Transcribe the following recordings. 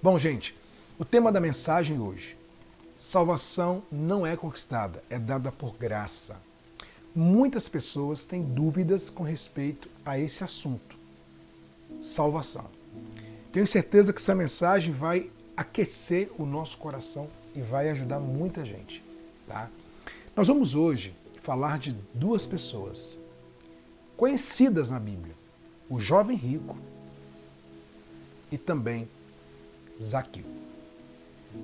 Bom, gente, o tema da mensagem hoje: salvação não é conquistada, é dada por graça. Muitas pessoas têm dúvidas com respeito a esse assunto, salvação. Tenho certeza que essa mensagem vai aquecer o nosso coração e vai ajudar muita gente, tá? Nós vamos hoje falar de duas pessoas conhecidas na Bíblia: o jovem rico e também Zaqueu.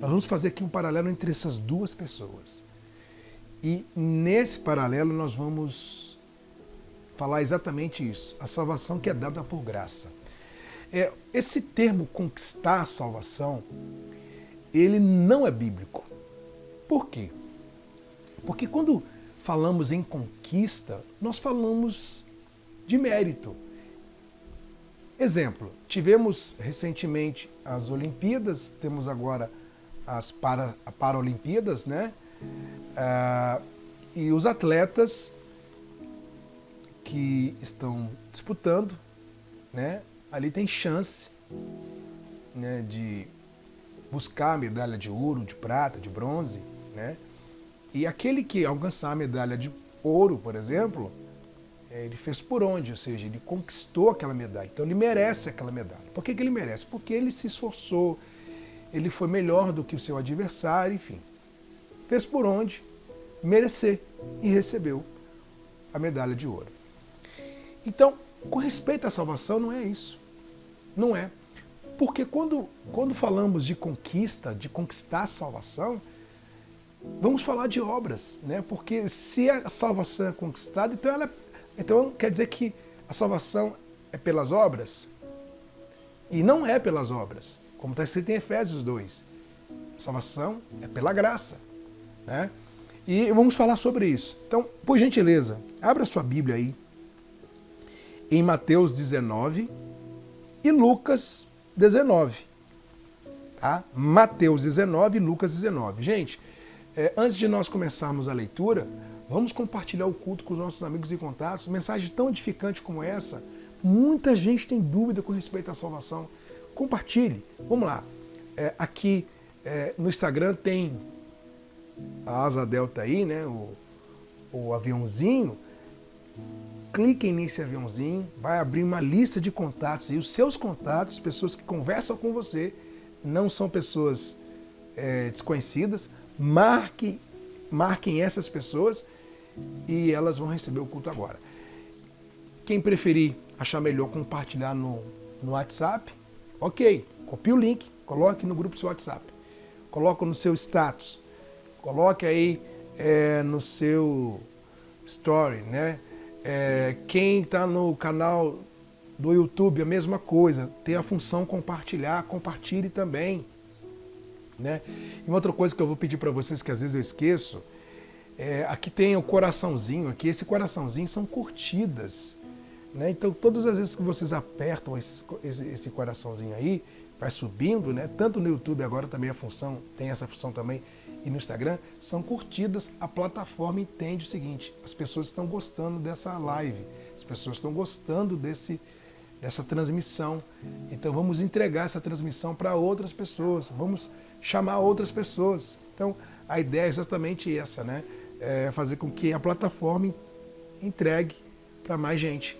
Nós vamos fazer aqui um paralelo entre essas duas pessoas. E nesse paralelo nós vamos falar exatamente isso, a salvação que é dada por graça. Esse termo conquistar a salvação, ele não é bíblico. Por quê? Porque quando falamos em conquista, nós falamos de mérito. Exemplo, tivemos recentemente as Olimpíadas, temos agora as Paralimpíadas, né? E os atletas que estão disputando, né? Ali tem chance, né, de buscar a medalha de ouro, de prata, de bronze, né? E aquele que alcançar a medalha de ouro, por exemplo, ele fez por onde? Ou seja, ele conquistou aquela medalha. Então ele merece aquela medalha. Por que ele merece? Porque ele se esforçou, ele foi melhor do que o seu adversário, enfim. Fez por onde merecer e recebeu a medalha de ouro. Então, com respeito à salvação, não é isso. Não é. Porque quando falamos de conquista, de conquistar a salvação, vamos falar de obras, né? Porque se a salvação é conquistada, então quer dizer que a salvação é pelas obras? E não é pelas obras, como está escrito em Efésios 2. A salvação é pela graça, né? E vamos falar sobre isso. Então, por gentileza, abra sua Bíblia aí em Mateus 19 e Lucas 19. Tá? Mateus 19 e Lucas 19. Gente, antes de nós começarmos a leitura, vamos compartilhar o culto com os nossos amigos e contatos. Mensagem tão edificante como essa. Muita gente tem dúvida com respeito à salvação. Compartilhe. Vamos lá. Aqui no Instagram tem a asa delta aí, né? O aviãozinho. Cliquem nesse aviãozinho. Vai abrir uma lista de contatos. E os seus contatos, pessoas que conversam com você, não são pessoas desconhecidas. Marquem essas pessoas e elas vão receber o culto agora. Quem preferir, achar melhor compartilhar no WhatsApp, ok, copie o link, coloque no grupo do seu WhatsApp, coloque no seu status, coloque aí no seu story, né? Quem está no canal do YouTube, a mesma coisa, tem a função compartilhar, compartilhe também. Né? E uma outra coisa que eu vou pedir para vocês, que às vezes eu esqueço, aqui tem o coraçãozinho, aqui esse coraçãozinho são curtidas, né? Então todas as vezes que vocês apertam esse coraçãozinho aí, vai subindo, né? Tanto no YouTube agora também tem essa função também, e no Instagram, são curtidas. A plataforma entende o seguinte: as pessoas estão gostando dessa live, as pessoas estão gostando dessa transmissão, então vamos entregar essa transmissão para outras pessoas, vamos chamar outras pessoas. Então, a ideia é exatamente essa, né? Fazer com que a plataforma entregue para mais gente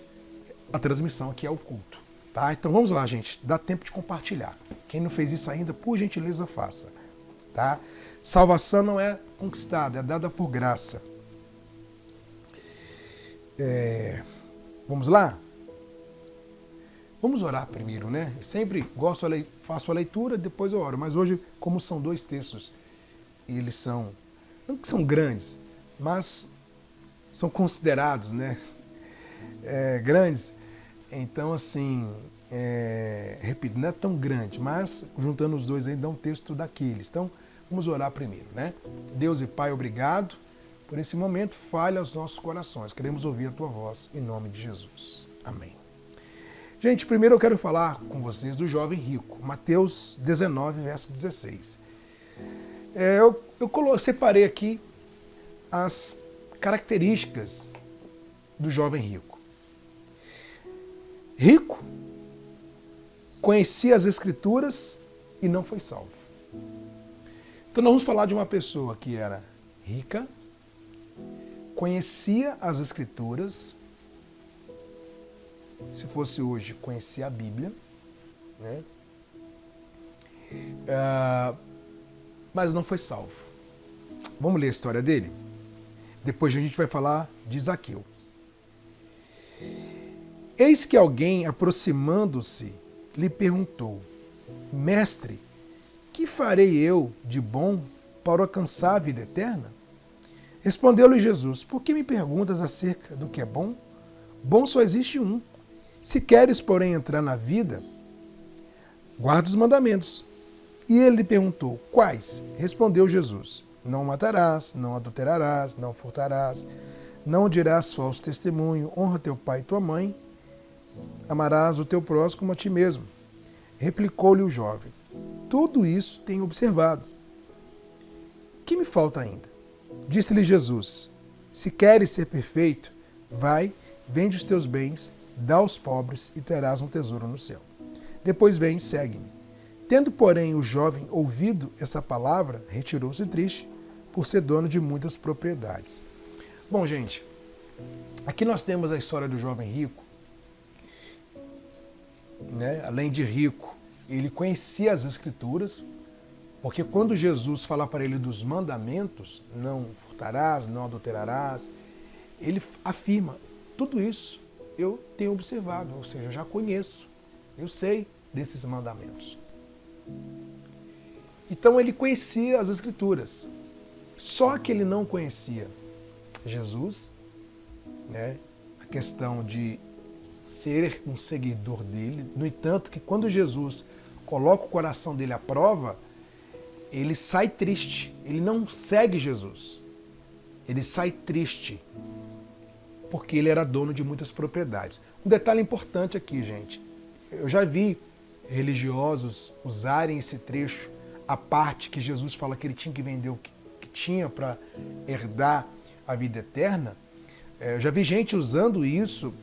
a transmissão aqui ao culto. Tá? Então vamos lá, gente. Dá tempo de compartilhar. Quem não fez isso ainda, por gentileza, faça. Tá? Salvação não é conquistada, é dada por graça. Vamos lá? Vamos orar primeiro, né? Eu sempre faço a leitura, depois eu oro. Mas hoje, como são dois textos, e eles são, não que são grandes, mas são considerados, né? Grandes. Então, assim, repito, não é tão grande, mas juntando os dois aí dá um texto daqueles. Então, vamos orar primeiro, né? Deus e Pai, obrigado por esse momento. Fale aos nossos corações. Queremos ouvir a Tua voz, em nome de Jesus. Amém. Gente, primeiro eu quero falar com vocês do jovem rico, Mateus 19, verso 16. Eu separei aqui as características do jovem rico. Rico, conhecia as Escrituras e não foi salvo. Então nós vamos falar de uma pessoa que era rica, conhecia as Escrituras, se fosse hoje, conhecia a Bíblia, né? Mas não foi salvo. Vamos ler a história dele? Depois a gente vai falar de Zaqueu. Eis que alguém, aproximando-se, lhe perguntou: Mestre, que farei eu de bom para alcançar a vida eterna? Respondeu-lhe Jesus: Por que me perguntas acerca do que é bom? Bom só existe um. Se queres, porém, entrar na vida, guarda os mandamentos. E ele lhe perguntou: Quais? Respondeu Jesus: Não matarás, não adulterarás, não furtarás, não dirás falso testemunho, honra teu pai e tua mãe, amarás o teu próximo como a ti mesmo. Replicou-lhe o jovem: Tudo isso tenho observado. Que me falta ainda? Disse-lhe Jesus: Se queres ser perfeito, vai, vende os teus bens, dá aos pobres e terás um tesouro no céu. Depois vem e segue-me. Tendo, porém, o jovem ouvido essa palavra, retirou-se triste, por ser dono de muitas propriedades. Bom, gente, aqui nós temos a história do jovem rico, né? Além de rico, ele conhecia as Escrituras, porque quando Jesus fala para ele dos mandamentos, não furtarás, não adulterarás, ele afirma: tudo isso eu tenho observado, ou seja, eu já conheço, eu sei desses mandamentos. Então ele conhecia as Escrituras, só que ele não conhecia Jesus, né? A questão de ser um seguidor dele. No entanto, que quando Jesus coloca o coração dele à prova, ele sai triste, ele não segue Jesus, ele sai triste, porque ele era dono de muitas propriedades. Um detalhe importante aqui, gente, eu já vi religiosos usarem esse trecho, a parte que Jesus fala que ele tinha que vender o que tinha para herdar a vida eterna. Eu já vi gente usando isso,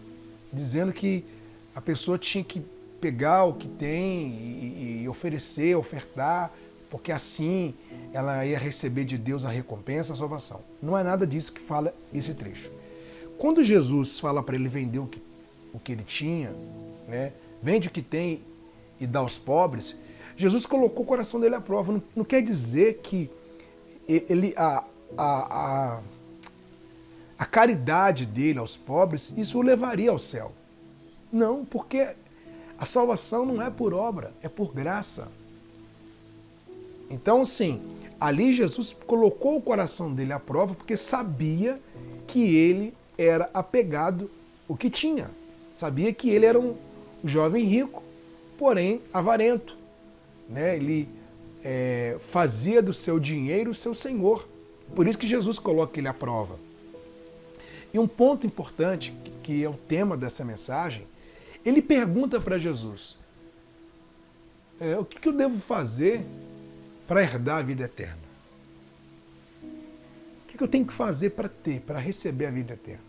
dizendo que a pessoa tinha que pegar o que tem e oferecer, ofertar, porque assim ela ia receber de Deus a recompensa, a salvação. Não é nada disso que fala esse trecho. Quando Jesus fala para ele vender o que ele tinha, né, vende o que tem e dá aos pobres, Jesus colocou o coração dele à prova. Não quer dizer que a caridade dele aos pobres, isso o levaria ao céu. Não, porque a salvação não é por obra, é por graça. Então, sim, ali Jesus colocou o coração dele à prova porque sabia que ele era apegado ao que tinha. Sabia que ele era um jovem rico, porém avarento, né? Ele fazia do seu dinheiro o seu senhor. Por isso que Jesus coloca ele à prova. E um ponto importante, que é o tema dessa mensagem, ele pergunta para Jesus: o que eu devo fazer para herdar a vida eterna? O que eu tenho que fazer para receber a vida eterna?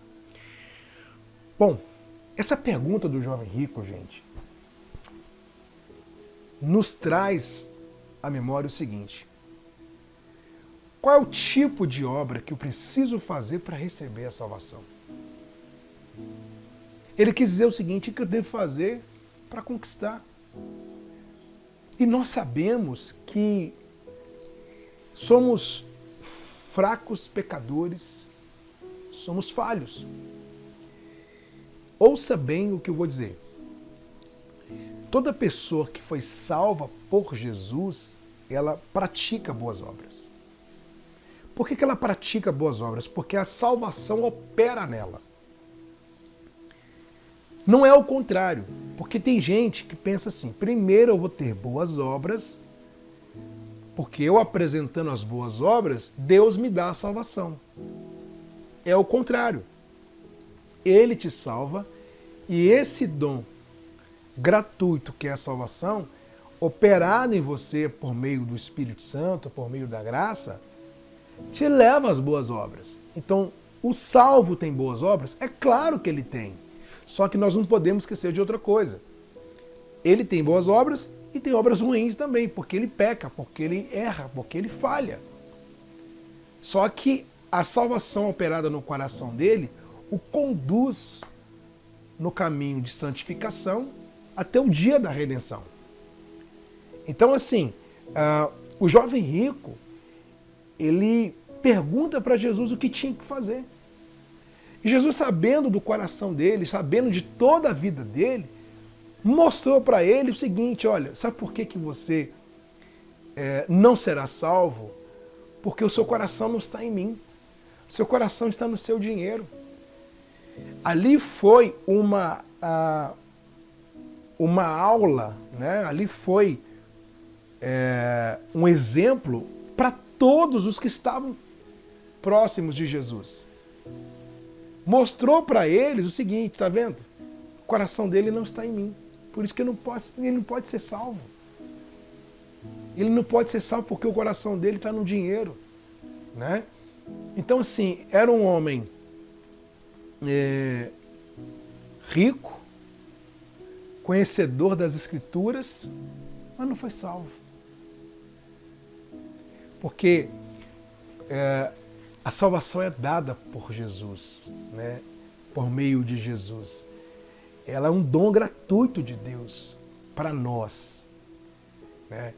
Bom, essa pergunta do jovem rico, gente, nos traz à memória o seguinte: qual é o tipo de obra que eu preciso fazer para receber a salvação? Ele quis dizer o seguinte: o que eu devo fazer para conquistar? E nós sabemos que somos fracos pecadores, somos falhos. Ouça bem o que eu vou dizer. Toda pessoa que foi salva por Jesus, ela pratica boas obras. Por que ela pratica boas obras? Porque a salvação opera nela. Não é o contrário, porque tem gente que pensa assim: primeiro eu vou ter boas obras, porque eu apresentando as boas obras, Deus me dá a salvação. É o contrário. Ele te salva e esse dom gratuito que é a salvação, operado em você por meio do Espírito Santo, por meio da graça, te leva às boas obras. Então, o salvo tem boas obras? É claro que ele tem. Só que nós não podemos esquecer de outra coisa. Ele tem boas obras E tem obras ruins também, porque ele peca, porque ele erra, porque ele falha. Só que a salvação operada no coração dele o conduz no caminho de santificação até o dia da redenção. Então, assim, o jovem rico, ele pergunta para Jesus o que tinha que fazer. E Jesus, sabendo do coração dele, sabendo de toda a vida dele, mostrou para ele o seguinte: olha, sabe por que você não será salvo? Porque o seu coração não está em mim. O seu coração está no seu dinheiro. Ali foi uma aula, né? Ali foi um exemplo para todos os que estavam próximos de Jesus. Mostrou para eles o seguinte: tá vendo? O coração dele não está em mim. Por isso que ele não pode ser salvo. Ele não pode ser salvo porque o coração dele está no dinheiro, né? Então, assim, era um homem rico, conhecedor das Escrituras, mas não foi salvo. Porque a salvação é dada por Jesus, né? Por meio de Jesus. Ela é um dom gratuito de Deus para nós, né?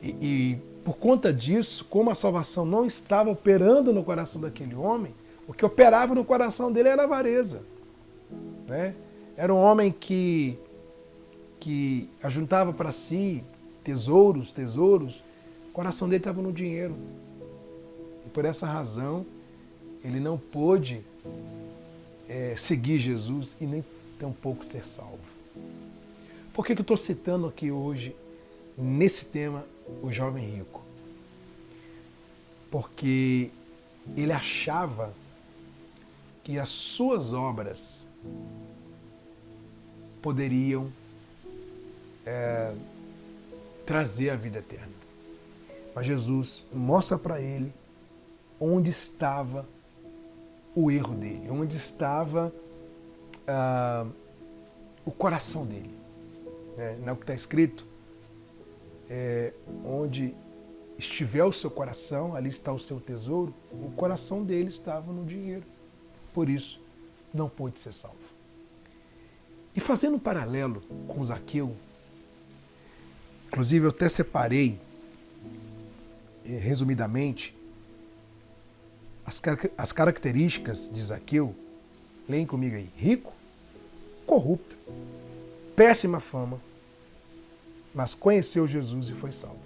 E por conta disso, como a salvação não estava operando no coração daquele homem, o que operava no coração dele era a avareza, né? Era um homem que ajuntava para si tesouros, o coração dele estava no dinheiro. E por essa razão, ele não pôde seguir Jesus e nem tampouco ser salvo. Por que eu estou citando aqui hoje, nesse tema, o jovem rico? Porque ele achava que as suas obras poderiam trazer a vida eterna. Mas Jesus mostra para ele onde estava o erro dele, onde estava o coração dele. Não é o que está escrito? Onde estiver o seu coração, ali está o seu tesouro. O coração dele estava no dinheiro. Por isso, não pôde ser salvo. E fazendo um paralelo com Zaqueu, inclusive eu até separei, resumidamente, as características de Zaqueu. Leem comigo aí: rico, corrupto, péssima fama, mas conheceu Jesus e foi salvo.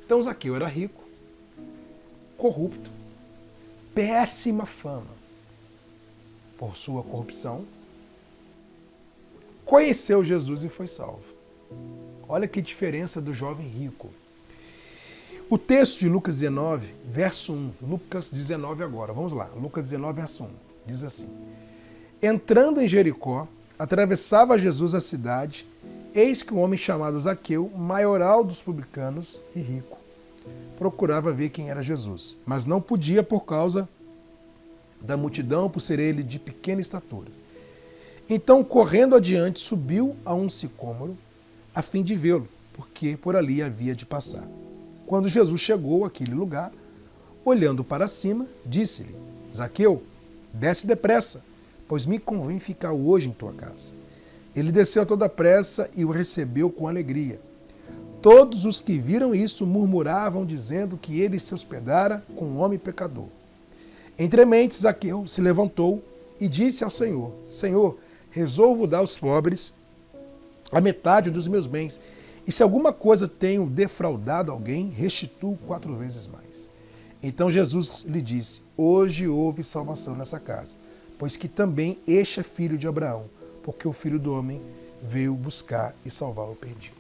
Então Zaqueu era rico, corrupto, péssima fama por sua corrupção, conheceu Jesus e foi salvo. Olha que diferença do jovem rico. O texto de Lucas 19, verso 1. Lucas 19 agora, vamos lá. Lucas 19, verso 1. Diz assim: entrando em Jericó, atravessava Jesus a cidade, eis que um homem chamado Zaqueu, maioral dos publicanos e rico, procurava ver quem era Jesus, mas não podia por causa da multidão, por ser ele de pequena estatura. Então, correndo adiante, subiu a um sicômoro, a fim de vê-lo, porque por ali havia de passar. Quando Jesus chegou àquele lugar, olhando para cima, disse-lhe: Zaqueu, desce depressa, pois me convém ficar hoje em tua casa. Ele desceu a toda pressa e o recebeu com alegria. Todos os que viram isso murmuravam, dizendo que ele se hospedara com um homem pecador. Entre mentes, Zaqueu se levantou e disse ao Senhor: Senhor, resolvo dar aos pobres a metade dos meus bens, e se alguma coisa tenho defraudado alguém, restituo 4 vezes mais. Então Jesus lhe disse: hoje houve salvação nessa casa, pois que também este é filho de Abraão, porque o Filho do Homem veio buscar e salvar o perdido.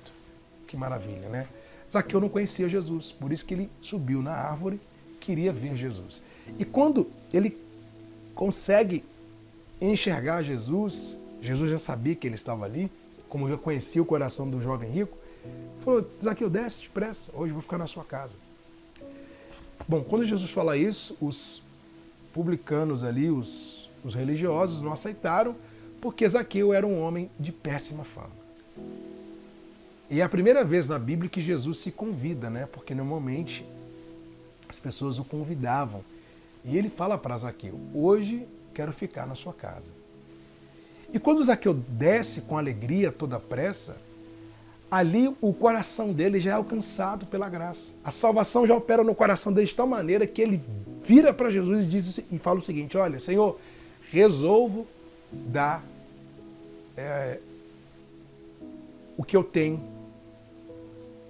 Que maravilha, né? Zaqueu não conhecia Jesus, por isso que ele subiu na árvore, queria ver Jesus. E quando ele consegue enxergar Jesus, Jesus já sabia que ele estava ali, como já conhecia o coração do jovem rico, falou: Zaqueu, desce depressa, hoje eu vou ficar na sua casa. Bom, quando Jesus fala isso, os publicanos ali, os religiosos não aceitaram, porque Zaqueu era um homem de péssima fama. E é a primeira vez na Bíblia que Jesus se convida, né? Porque normalmente as pessoas o convidavam. E ele fala para Zaqueu: hoje quero ficar na sua casa. E quando Zaqueu desce com alegria, toda pressa, ali o coração dele já é alcançado pela graça. A salvação já opera no coração dele de tal maneira que ele vira para Jesus e fala o seguinte: olha, Senhor, resolvo dar o que eu tenho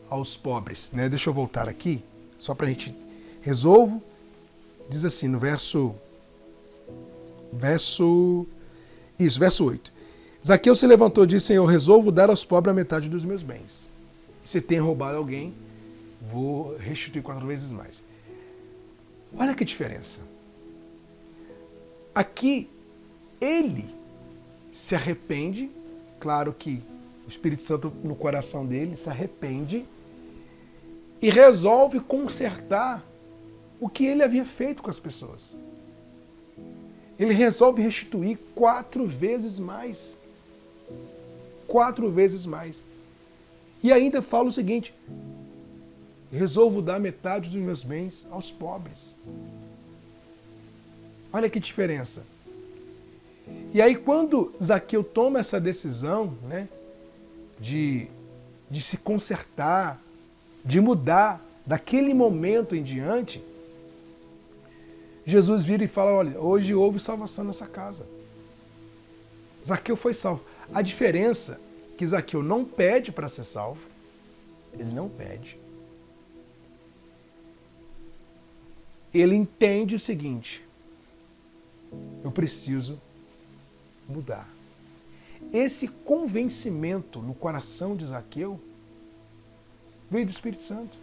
aos pobres. Né? Deixa eu voltar aqui, só para a gente... Resolvo, diz assim no verso 8. Zaqueu se levantou e disse: Senhor, resolvo dar aos pobres a metade dos meus bens. Se tem roubado alguém, vou restituir 4 vezes mais. Olha que diferença. Aqui, ele se arrepende, claro que o Espírito Santo no coração dele se arrepende e resolve consertar o que ele havia feito com as pessoas. Ele resolve restituir 4 vezes mais. 4 vezes mais. E ainda fala o seguinte: resolvo dar metade dos meus bens aos pobres. Olha que diferença. E aí quando Zaqueu toma essa decisão, né, de se consertar, de mudar daquele momento em diante, Jesus vira e fala: olha, hoje houve salvação nessa casa. Zaqueu foi salvo. A diferença é que Zaqueu não pede para ser salvo. Ele não pede. Ele entende o seguinte: eu preciso mudar. Esse convencimento no coração de Zaqueu veio do Espírito Santo.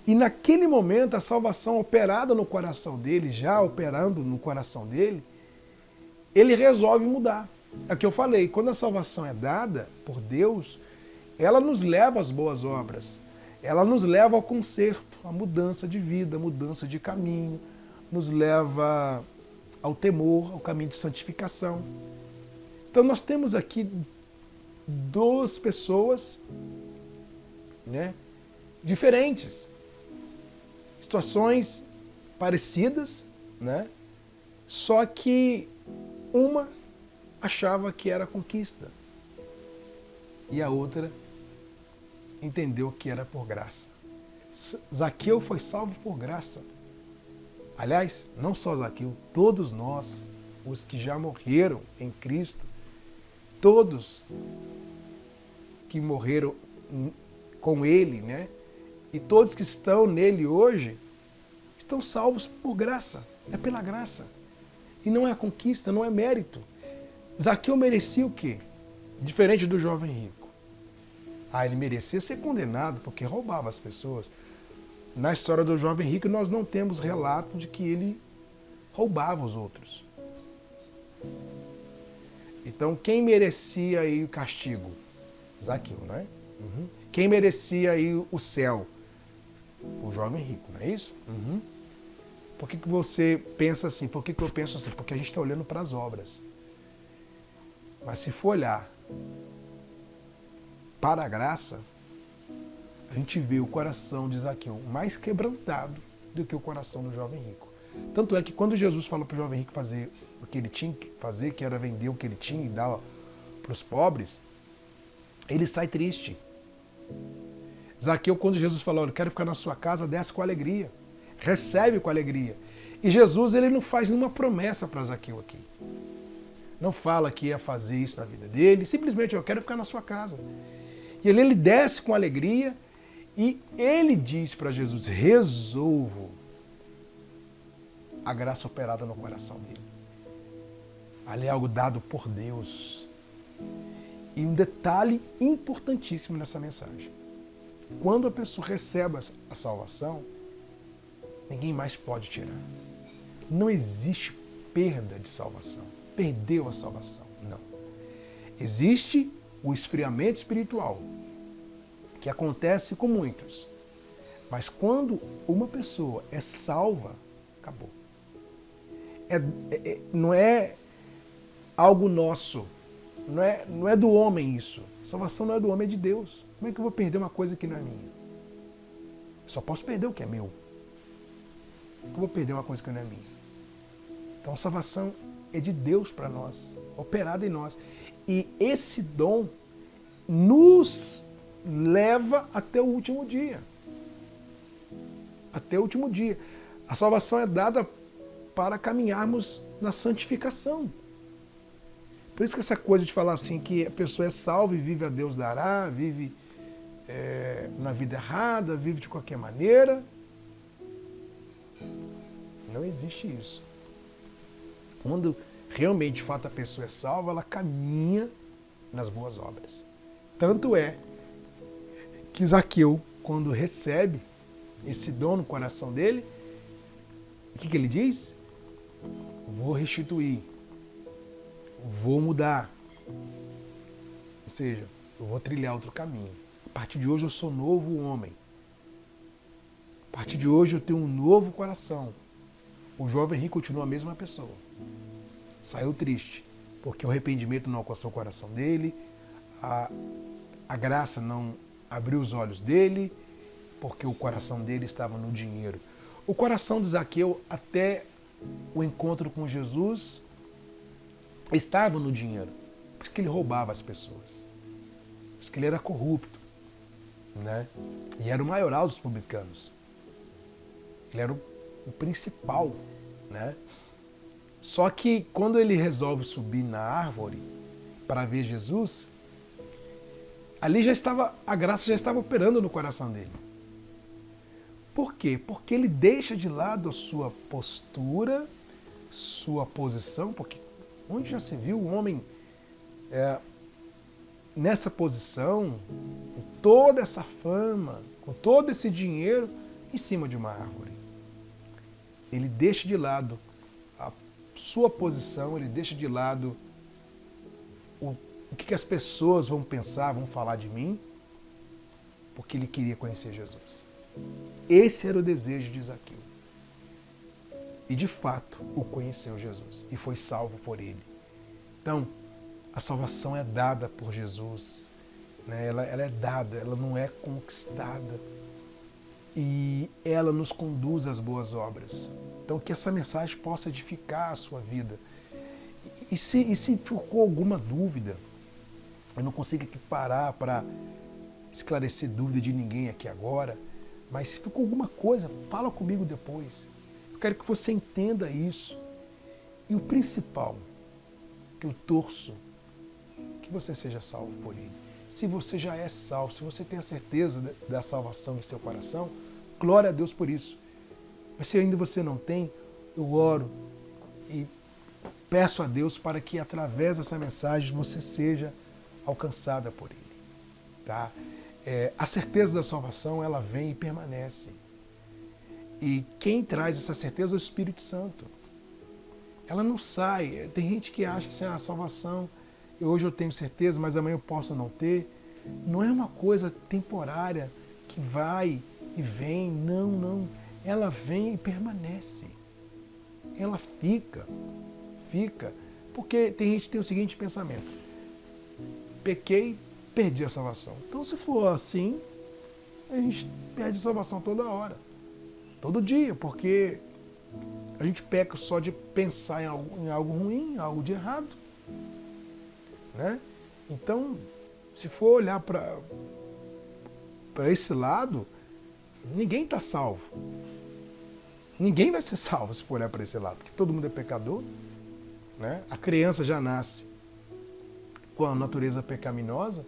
E naquele momento a salvação operada no coração dele, já operando no coração dele, ele resolve mudar. É o que eu falei, quando a salvação é dada por Deus, ela nos leva às boas obras, ela nos leva ao conserto, à mudança de vida, mudança de caminho, nos leva ao temor, ao caminho de santificação. Então nós temos aqui 2 pessoas, né, diferentes, situações parecidas, né, só que uma achava que era conquista e a outra entendeu que era por graça. Zaqueu foi salvo por graça. Aliás, não só Zaqueu, todos nós, os que já morreram em Cristo, todos que morreram com Ele, né? E todos que estão nele hoje, estão salvos por graça. É pela graça. E não é conquista, não é mérito. Zaqueu merecia o quê? Diferente do jovem rico. Ele merecia ser condenado porque roubava as pessoas. Na história do jovem rico, nós não temos relato de que ele roubava os outros. Então, quem merecia aí o castigo? Zaqueu, não é? Uhum. Quem merecia aí o céu? O jovem rico, não é isso? Uhum. Por que você pensa assim? Por que eu penso assim? Porque a gente está olhando para as obras. Mas se for olhar para a graça, a gente vê o coração de Zaqueu mais quebrantado do que o coração do jovem rico. Tanto é que quando Jesus falou para o jovem rico fazer o que ele tinha que fazer, que era vender o que ele tinha e dar para os pobres, ele sai triste. Zaqueu, quando Jesus falou: eu quero ficar na sua casa, desce com alegria, recebe com alegria. E Jesus, ele não faz nenhuma promessa para Zaqueu aqui. Não fala que ia fazer isso na vida dele, simplesmente: eu quero ficar na sua casa. E ele desce com alegria e ele diz para Jesus: resolvo. A graça operada no coração dele. Ali é algo dado por Deus. E um detalhe importantíssimo nessa mensagem: quando a pessoa recebe a salvação, ninguém mais pode tirar. Não existe perda de salvação. Perdeu a salvação. Não. Existe o esfriamento espiritual, que acontece com muitos. Mas quando uma pessoa é salva, acabou. Não é algo nosso. Não é do homem isso. A salvação não é do homem, é de Deus. Como é que eu vou perder uma coisa que não é minha? Eu só posso perder o que é meu. Como é que eu vou perder uma coisa que não é minha? Então a salvação é de Deus para nós, operada em nós. E esse dom nos leva até o último dia. Até o último dia. A salvação é dada para caminharmos na santificação. Por isso que essa coisa de falar assim que a pessoa é salva e vive a Deus dará, vive na vida errada, vive de qualquer maneira. Não existe isso. Quando realmente de fato a pessoa é salva, ela caminha nas boas obras. Tanto é que Zaqueu, quando recebe esse dom no coração dele, o que ele diz? Vou restituir, vou mudar. Ou seja, eu vou trilhar outro caminho. A partir de hoje eu sou novo homem. A partir de hoje eu tenho um novo coração. O jovem rico continua a mesma pessoa. Saiu triste, porque o arrependimento não alcançou o coração dele, a graça não abriu os olhos dele, porque o coração dele estava no dinheiro. O coração de Zaqueu, até o encontro com Jesus, estava no dinheiro. Por isso que ele roubava as pessoas. Por isso que ele era corrupto. Né? E era o maioral dos publicanos. Ele era o principal. Né? Só que quando ele resolve subir na árvore para ver Jesus, ali a graça já estava operando no coração dele. Por quê? Porque ele deixa de lado a sua postura, sua posição, porque onde já se viu o homem nessa posição, com toda essa fama, com todo esse dinheiro, em cima de uma árvore. Ele deixa de lado a sua posição, ele deixa de lado o que as pessoas vão pensar, vão falar de mim, porque ele queria conhecer Jesus. Esse era o desejo de Zaqueu. E de fato o conheceu Jesus e foi salvo por ele. Então, a salvação é dada por Jesus, né? Ela é dada, ela não é conquistada. E ela nos conduz às boas obras. Então, que essa mensagem possa edificar a sua vida. E se ficou alguma dúvida, eu não consigo aqui parar para esclarecer dúvida de ninguém aqui agora, mas se ficou alguma coisa, fala comigo depois. Eu quero que você entenda isso. E o principal, que eu torço, que você seja salvo por ele. Se você já é salvo, se você tem a certeza da salvação em seu coração, glória a Deus por isso. Mas se ainda você não tem, eu oro e peço a Deus para que através dessa mensagem você seja alcançada por ele. Tá? A certeza da salvação, ela vem e permanece. E quem traz essa certeza é o Espírito Santo. Ela não sai. Tem gente que acha assim, a salvação, hoje eu tenho certeza, mas amanhã eu posso não ter. Não é uma coisa temporária que vai e vem. Não, não. Ela vem e permanece. Ela fica. Porque tem gente que tem o seguinte pensamento: pequei, perdi a salvação. Então, se for assim, a gente perde a salvação toda hora, todo dia, porque a gente peca só de pensar em algo ruim, em algo de errado. Né? Então, se for olhar para esse lado, ninguém está salvo. Ninguém vai ser salvo se for olhar para esse lado, porque todo mundo é pecador. Né? A criança já nasce com a natureza pecaminosa,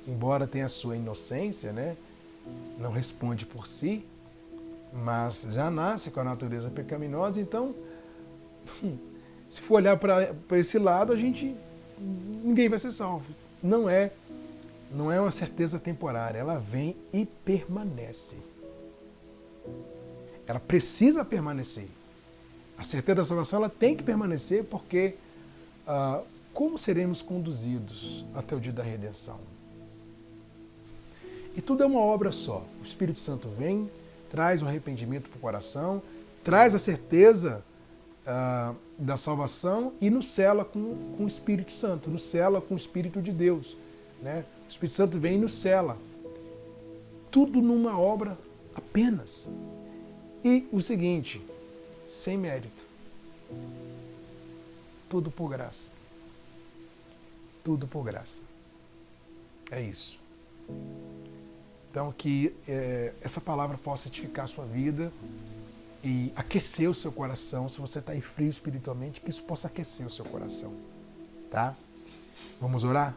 embora tenha a sua inocência, né? Não responde por si, mas já nasce com a natureza pecaminosa. Então, se for olhar para esse lado, ninguém vai ser salvo. Não é uma certeza temporária, ela vem e permanece. Ela precisa permanecer. A certeza da salvação, ela tem que permanecer, porque como seremos conduzidos até o dia da redenção? E tudo é uma obra só. O Espírito Santo vem, traz o arrependimento para o coração, traz a certeza da salvação e nos sela com o Espírito Santo, nos sela com o Espírito de Deus. Né? O Espírito Santo vem e nos cela. Tudo numa obra apenas. E o seguinte, sem mérito. Tudo por graça. Tudo por graça. É isso. Então que essa palavra possa edificar a sua vida e aquecer o seu coração. Se você está aí frio espiritualmente, que isso possa aquecer o seu coração. Tá? Vamos orar?